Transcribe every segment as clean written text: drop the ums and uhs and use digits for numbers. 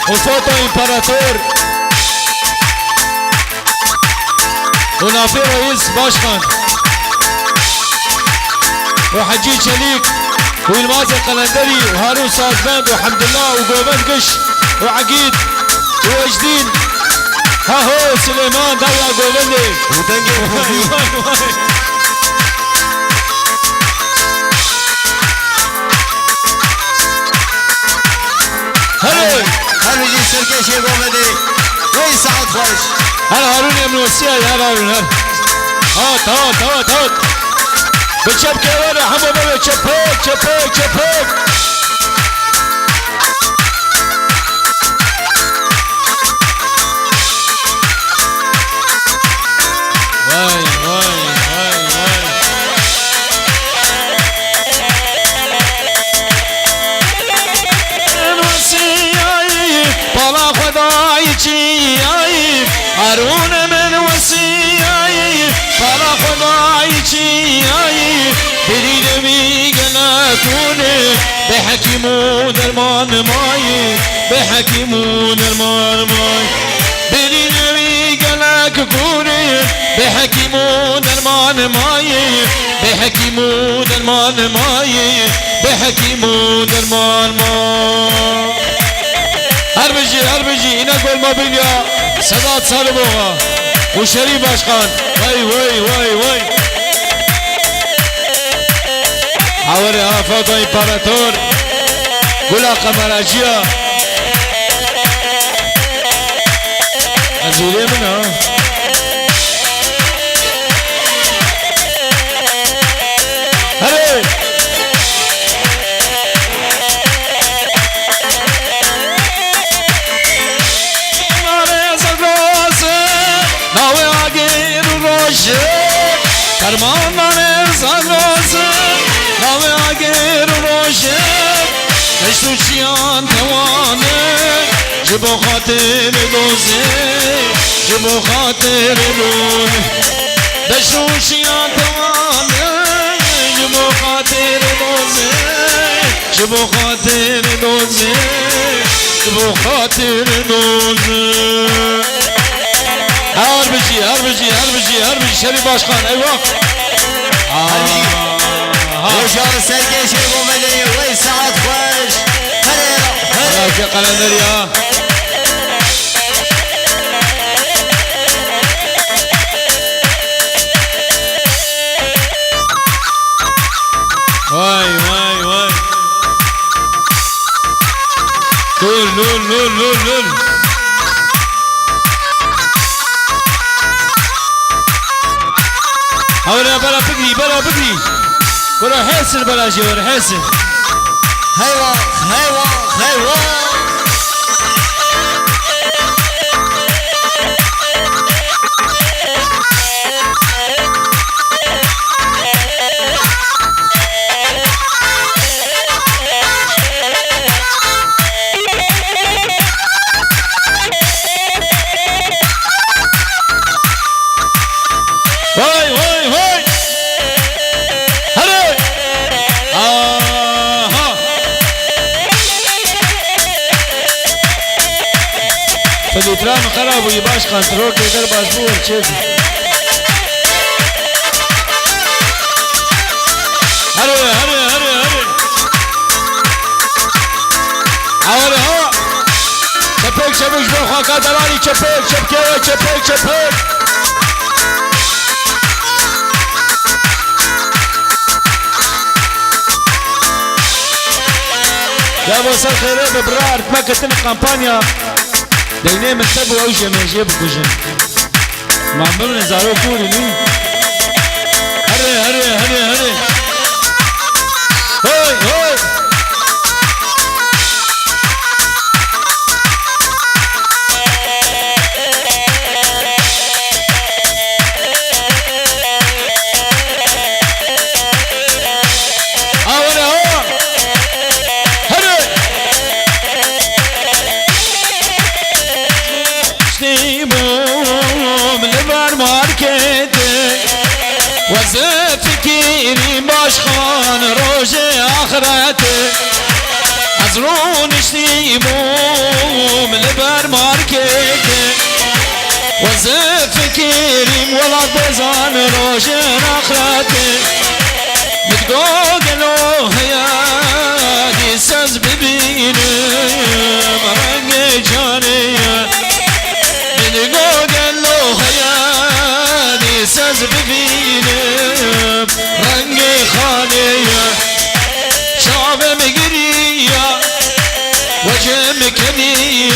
وفوتو إمبراtor ونافي رئيس باشخان وحجي شليك والمازن قلندري وهارون سازبند وحمد الله وقوبند قش وعقيد وجدين ها هو سليمان دولة قوبندي هلو هل يجي سركش قوبندي رئيس سعد خوش هلا هارون يا من وسيا هلا هارون هلا هات هات هات هات بتشبكي ولا حمو بابا تشبك تشبك تشبك واي واي واي واي الوسياي طلع خداي تشياي هارون من وسياي طلع خداي تشياي بريد بيقلاتوني بحكيمو درمان ماي بحكيمو درمان ماي بريد بيقلات كوني بحكيمو درمان ماي بحكيمو درمان ماي بحكيمو درمان ماي هربجي إنا قول ما بليا سادات سالموها وشريف باشخان واي واي واي واي حوالي هافوتو إمبراtor قولا قمراجيا أزولي منها هلي ناوي عقير روشك كرمان زغازك ناوي عقير روشك نشتو شيان توانك جبو خاطر دوزك جبو خاطر دوزك نشتو شيان توانك جبو خاطر دوزك جبو خاطر دوزك جبو خاطر دوزك هربجي شريف باشخان ايوه وشار سركش قوبندي رئيس سعد خوش هلا في قلندريا واي واي واي لول هورا بلا بقري كله حسن بلا جور حسن هيوا فالإترام خراب ويباش خانتروك يقرب أسبوع تشيفي هري حوالي هوا شبك جبو خاكا دلالي شبك يا بوصل خيري ببرار تمكتن كامبانيا ديني من تبو اوجه من جيب كوجن معمل نزارو كوري ني هري هوي وزفكيري باشخان روجي آخرتي عزرون اشتيموم لبر ماركته وزف كريم ولاد بوزان روشن اخرته متقوقلو هيادي ساز ببينم رنگ جانيه متقوقلو هيادي ساز ببينم رنگ خانيه شعب مقريه وجه مكنيه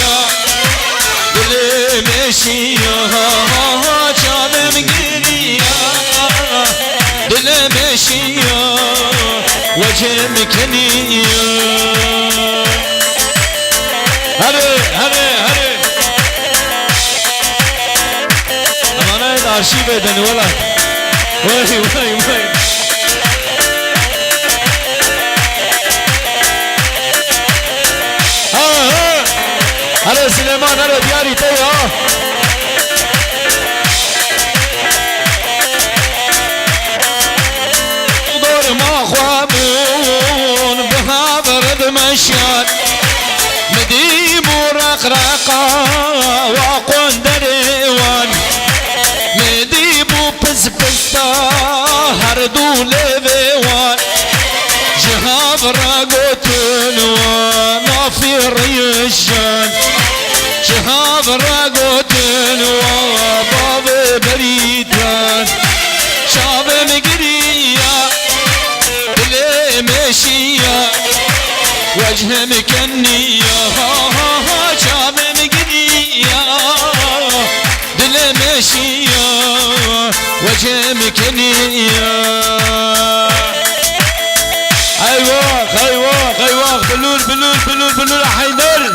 دل مشيه شعب مقريه دل مشيه وجه مكنيه هري هري هري امانه الارشیو بدن ولا وای وای وای هلا سليمان هلا دياري تي ها دور ما خوابون بها برد مشيان مديب ورقرقا وقون دريوان مديب بس بستا هردو لبيوان جهاب راقوتن ونافي ريشان شهاب راقوتن وباب بريتان شعب مقرية دل مشية وجه مكنية شعب مقرية دل مشية وجه مكنية ايوه ايوه ايوه بلول بلول بلول بلول حيدر